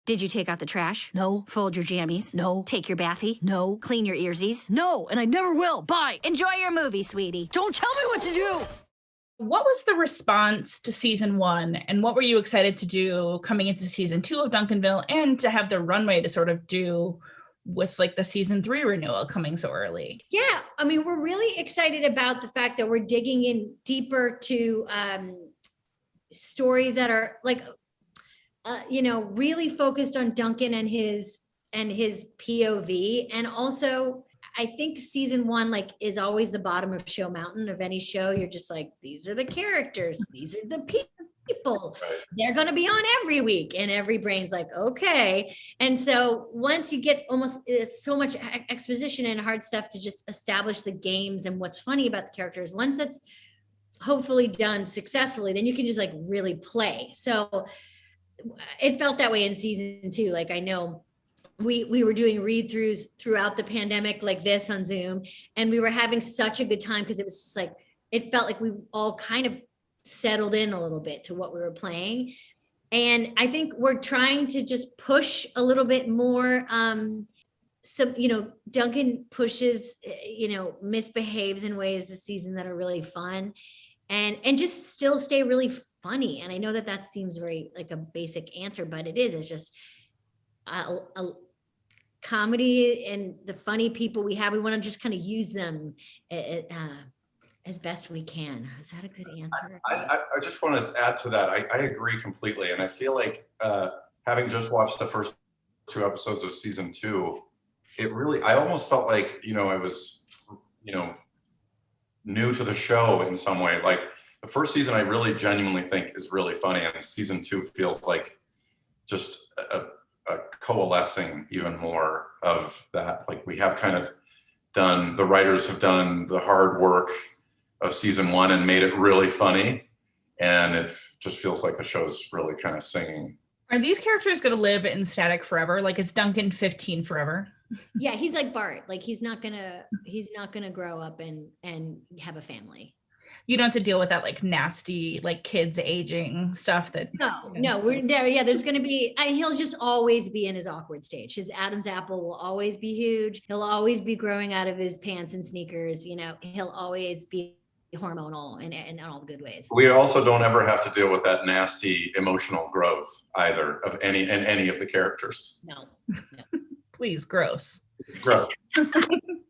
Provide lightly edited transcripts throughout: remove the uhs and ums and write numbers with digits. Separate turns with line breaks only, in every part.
Did you take out the trash?
No.
Fold your jammies?
No.
Take your bathy?
No.
Clean your earsies?
No, and I never will. Bye.
Enjoy your movie, sweetie.
Don't tell me what to do.
What was the response to season 1, and what were you excited to do coming into season 2 of Duncanville, and to have the runway to sort of do with like the season 3 renewal coming so early?
Yeah, I mean, we're really excited about the fact that we're digging in deeper to stories that are like, really focused on Duncan and his POV. And also, I think season 1 like is always the bottom of show mountain of any show. You're just like, these are the characters, these are the people. They're going to be on every week, and every brain's like, okay. And so once you get it's so much exposition and hard stuff to just establish the games and what's funny about the characters. Once that's hopefully done successfully, then you can just like really play. So it felt that way in season 2. Like, I know we were doing read-throughs throughout the pandemic like this on Zoom, and we were having such a good time because it was just like, it felt like we've all kind of settled in a little bit to what we were playing. And I think we're trying to just push a little bit more. Duncan pushes, misbehaves in ways this season that are really fun, and just still stay really funny. And I know that seems very like a basic answer, but it's just a comedy, and the funny people we have, we want to just kind of use them as best we can. Is that a good answer?
I just want to add to that. I agree completely. And I feel like having just watched the first 2 episodes of season 2, I almost felt like, I was, new to the show in some way. Like the first season, I really genuinely think is really funny. And season 2 feels like just a coalescing even more of that. Like we have kind of the writers have done the hard work of season 1 and made it really funny. And it just feels like the show's really kind of singing.
Are these characters going to live in static forever? Like, is Duncan 15 forever?
Yeah, he's like Bart. Like he's not gonna grow up and have a family.
You don't have to deal with that like nasty, like kids aging stuff that.
No, we're there. Yeah, there's going to be, he'll just always be in his awkward stage. His Adam's apple will always be huge. He'll always be growing out of his pants and sneakers. He'll always be hormonal in all the good ways.
We also don't ever have to deal with that nasty emotional growth either of any of the characters.
No.
Please, gross.
Gross.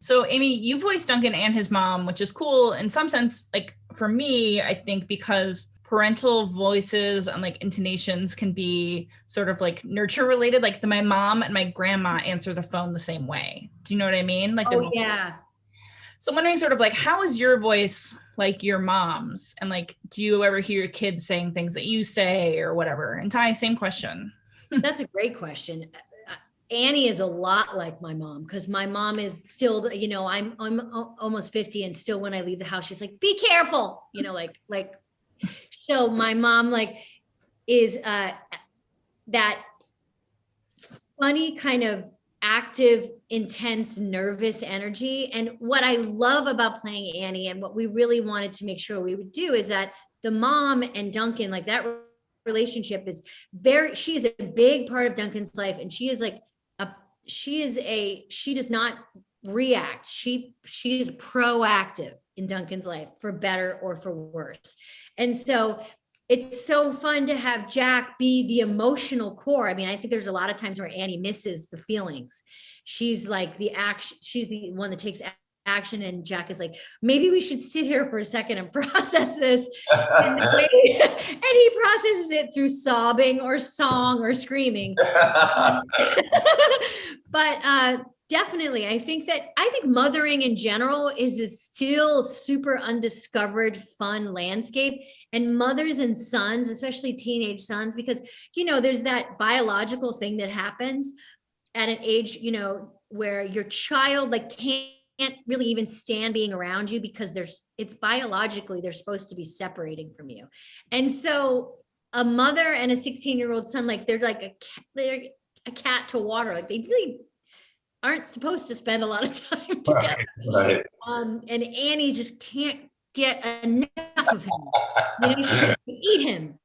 So Amy, you voiced Duncan and his mom, which is cool in some sense. Like for me, I think because parental voices and like intonations can be sort of like nurture related. Like my mom and my grandma answer the phone the same way. Do you know what I mean? Like,
yeah.
So I'm wondering sort of like, how is your voice like your mom's? And like, do you ever hear your kids saying things that you say or whatever? And Ty, same question.
That's a great question. Annie is a lot like my mom, because my mom is still, I'm almost 50, and still when I leave the house, she's like, be careful, so my mom is that funny kind of active, intense, nervous energy. And what I love about playing Annie, and what we really wanted to make sure we would do, is that the mom and Duncan, like that relationship is she is a big part of Duncan's life. And she is she does not react. She is proactive in Duncan's life, for better or for worse. And so it's so fun to have Jack be the emotional core. I mean, I think there's a lot of times where Annie misses the feelings. She's like the action. She's the one that takes action, and Jack is like, maybe we should sit here for a second and process this. And he processes it through sobbing or song or screaming. But definitely, I think mothering in general is a still super undiscovered, fun landscape. And mothers and sons, especially teenage sons, because, there's that biological thing that happens at an age, where your child can't really even stand being around you, because it's biologically, they're supposed to be separating from you. And so a mother and a 16-year-old son, they're a cat to water. Like they really aren't supposed to spend a lot of time together.
Right.
And Annie just can't get enough of him. She wants to eat him.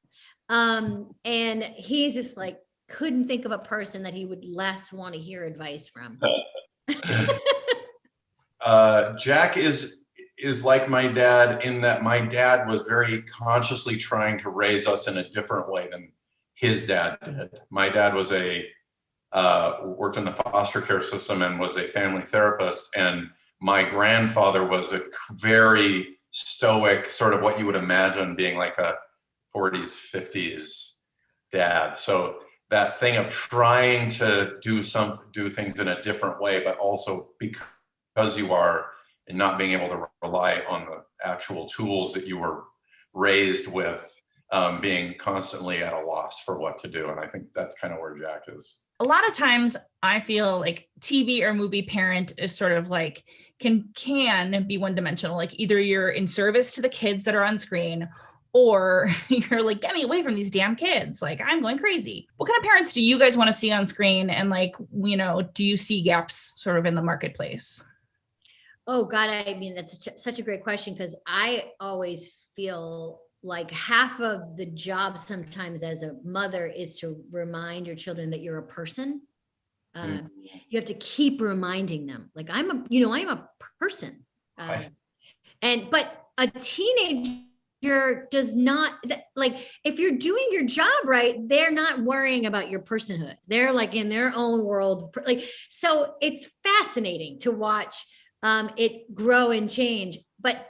And he's just like couldn't think of a person that he would less want to hear advice from.
Jack is like my dad in that my dad was very consciously trying to raise us in a different way than his dad did. My dad was worked in the foster care system and was a family therapist, and my grandfather was a very stoic, sort of what you would imagine being like a 40s, 50s dad. So that thing of trying to do things in a different way, but also because you are, and not being able to rely on the actual tools that you were raised with, being constantly at a loss for what to do. And I think that's kind of where Jack is.
A lot of times I feel like TV or movie parent is sort of like, can be one dimensional. Like either you're in service to the kids that are on screen, or you're like, get me away from these damn kids. Like, I'm going crazy. What kind of parents do you guys want to see on screen? And like, do you see gaps sort of in the marketplace?
Oh God, I mean, that's such a great question, because I always feel like half of the job sometimes as a mother is to remind your children that you're a person. You have to keep reminding them, like, I'm a person. But a teenager does not, like, if you're doing your job right, they're not worrying about your personhood. They're like in their own world. Like, so it's fascinating to watch it grow and change. But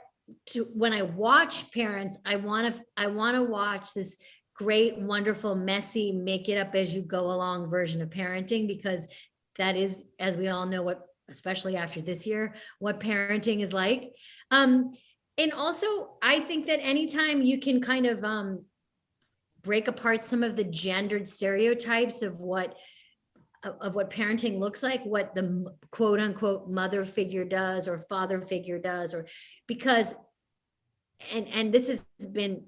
when I watch parents, I want to watch this great, wonderful, messy, make it up as you go along version of parenting, because that is, as we all know, what, especially after this year, what parenting is like. And also, I think that anytime you can kind of break apart some of the gendered stereotypes of what parenting looks like, what the quote unquote mother figure does or father figure does, or because, and this has been,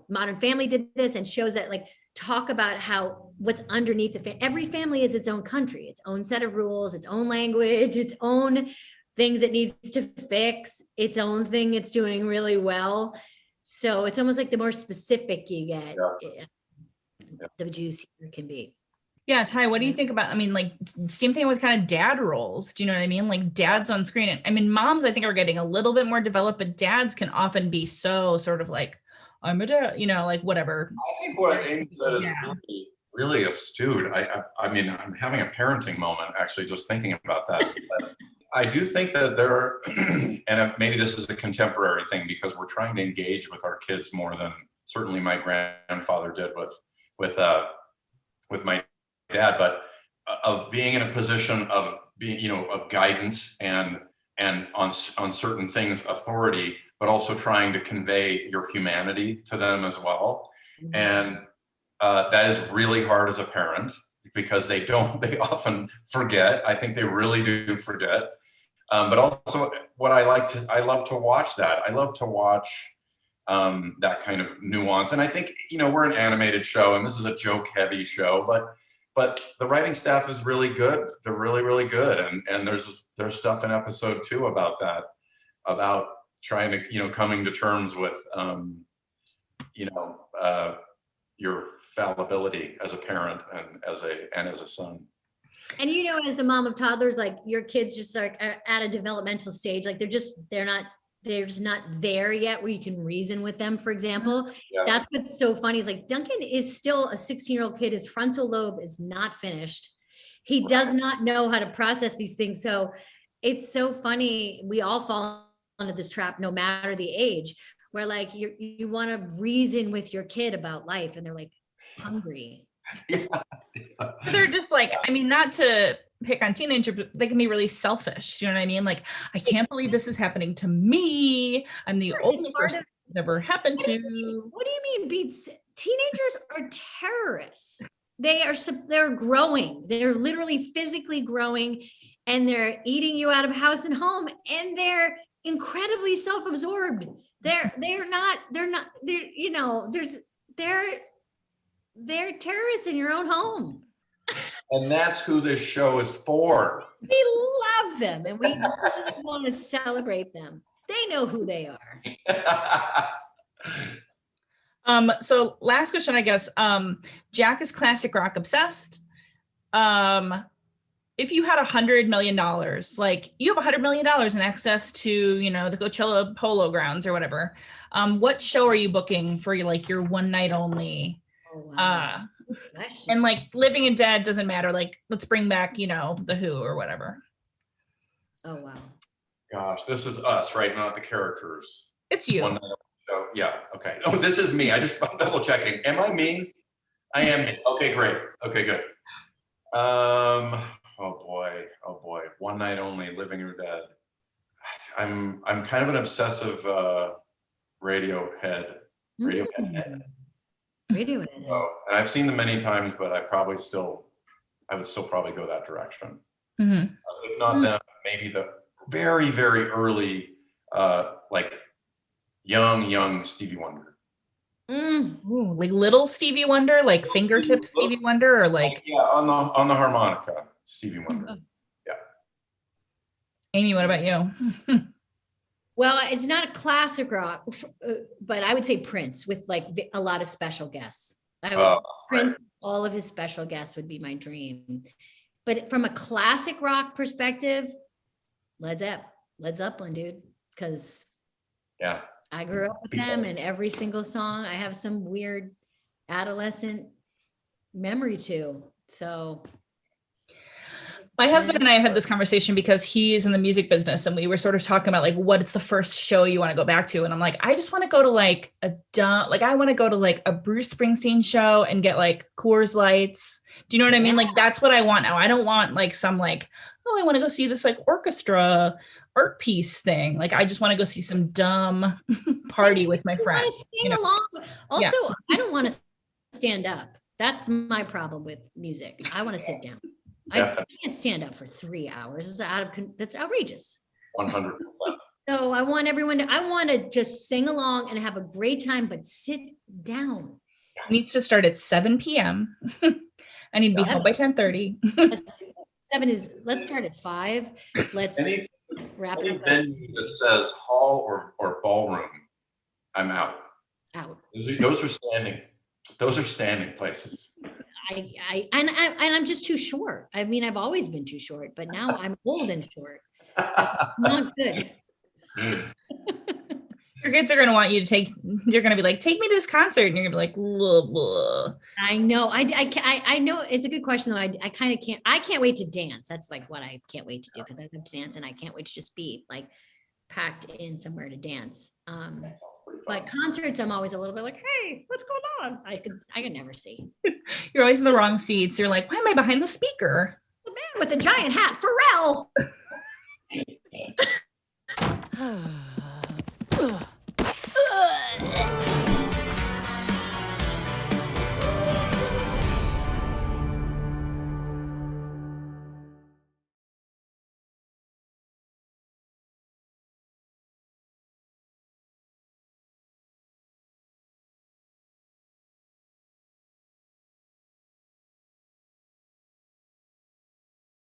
Modern Family did this and shows that, like, talk about how what's underneath every family is its own country, its own set of rules, its own language, its own things it needs to fix, its own thing it's doing really well. So it's almost like the more specific you get, the juicier it can be.
Yeah, Ty, what do you think about, I mean, like, same thing with kind of dad roles. Do you know what I mean? Like dads on screen. I mean, moms, I think, are getting a little bit more developed, but dads can often be so sort of like, I'm a dad, like whatever.
I think what Amy said is really, really astute. I mean, I'm having a parenting moment, actually, just thinking about that. I do think that there are, and maybe this is a contemporary thing because we're trying to engage with our kids more than certainly my grandfather did with my dad, but of being in a position of being, of guidance and on certain things, authority, but also trying to convey your humanity to them as well. Mm-hmm. And that is really hard as a parent because they often forget. I think they really do forget. But also what I love to watch that. I love to watch that kind of nuance. And I think, we're an animated show and this is a joke heavy show, but the writing staff is really good. They're really, really good. And there's stuff in episode 2 about that, about trying to, coming to terms with, your fallibility as a parent and as a son.
And as the mom of toddlers, like your kids just are at a developmental stage, like they're just not there yet where you can reason with them, for example. Yeah. That's what's so funny is like Duncan is still a 16-year-old kid. His frontal lobe is not finished. He does not know how to process these things. So it's so funny. We all fall into this trap, no matter the age, where like you want to reason with your kid about life and they're like hungry.
Yeah.
They're just like, I mean, not to pick on teenagers, but they can be really selfish. You know what I mean? Like, I can't believe this is happening to me. I'm the only person it's ever happened to.
What do you mean, Beats? Teenagers are terrorists. They're growing. They're literally physically growing, and they're eating you out of house and home, and they're incredibly self-absorbed. They're terrorists in your own home.
And that's who this show is for.
We love them and we want to celebrate them. They know who they are.
So last question, I guess. Jack is classic rock obsessed. If you had $100 million, like you have $100 million in access to, you know, the Coachella Polo Grounds or whatever, what show are you booking for your one night only?
Oh, wow.
And like Living and Dead doesn't matter. Like, let's bring back, you know, The Who or whatever.
Oh, wow.
Gosh, this is us, right? Not the characters.
It's you.
One night show. Yeah. Okay. Oh, this is me. I'm double checking. Am I me? I am me. Okay, great. Okay, good. Oh boy. One night only, Living or Dead. I'm kind of an obsessive Radiohead head.
Radiohead.
Oh, and I've seen them many times, but I would still probably go that direction.
Mm-hmm.
If not them, maybe the very, very early, like young Stevie Wonder.
Ooh, like little Stevie Wonder, like fingertips Stevie Wonder, or like
yeah, on the harmonica, Stevie Wonder. Yeah.
Amy, what about you?
Well, it's not a classic rock, but I would say Prince with like a lot of special guests. I would say Prince, right. All of his special guests would be my dream. But from a classic rock perspective, Led Zeppelin, dude, because
yeah,
I grew up with them, and every single song I have some weird adolescent memory to. So
my husband and I had this conversation because he is in the music business, and we were sort of talking about like, what's the first show you want to go back to? And I'm like, I just want to go to like I want to go to like a Bruce Springsteen show and get like Coors Lights. Do you know what I mean? Like, that's what I want now. I don't want like some like, oh, I want to go see this like orchestra art piece thing. Like, I just want to go see some dumb party with my friends.
Sing along. Also, yeah. I don't want to stand up. That's my problem with music. I want to sit down. I can't stand up for 3 hours. That's outrageous.
100%.
So I want to just sing along and have a great time, but sit down.
It needs to start at 7 p.m. I need to be home by 10:30.
7 is, let's start at 5. Let's wrap it up.
Venue that says hall or ballroom, I'm out. Those are standing places.
I'm just too short. I mean, I've always been too short, but now I'm old and short. Not good.
Your kids are going to want you to you're going to be like, take me to this concert. And you're going to be like, blah, blah.
I know. I know it's a good question though. I kind of can't wait to dance. That's like what I can't wait to do, because I love to dance, and I can't wait to just be like packed in somewhere to dance. But concerts, I'm always a little bit like, hey, what's going on? I could never see.
You're always in the wrong seats. You're like, why am I behind the speaker?
The man with the giant hat, Pharrell.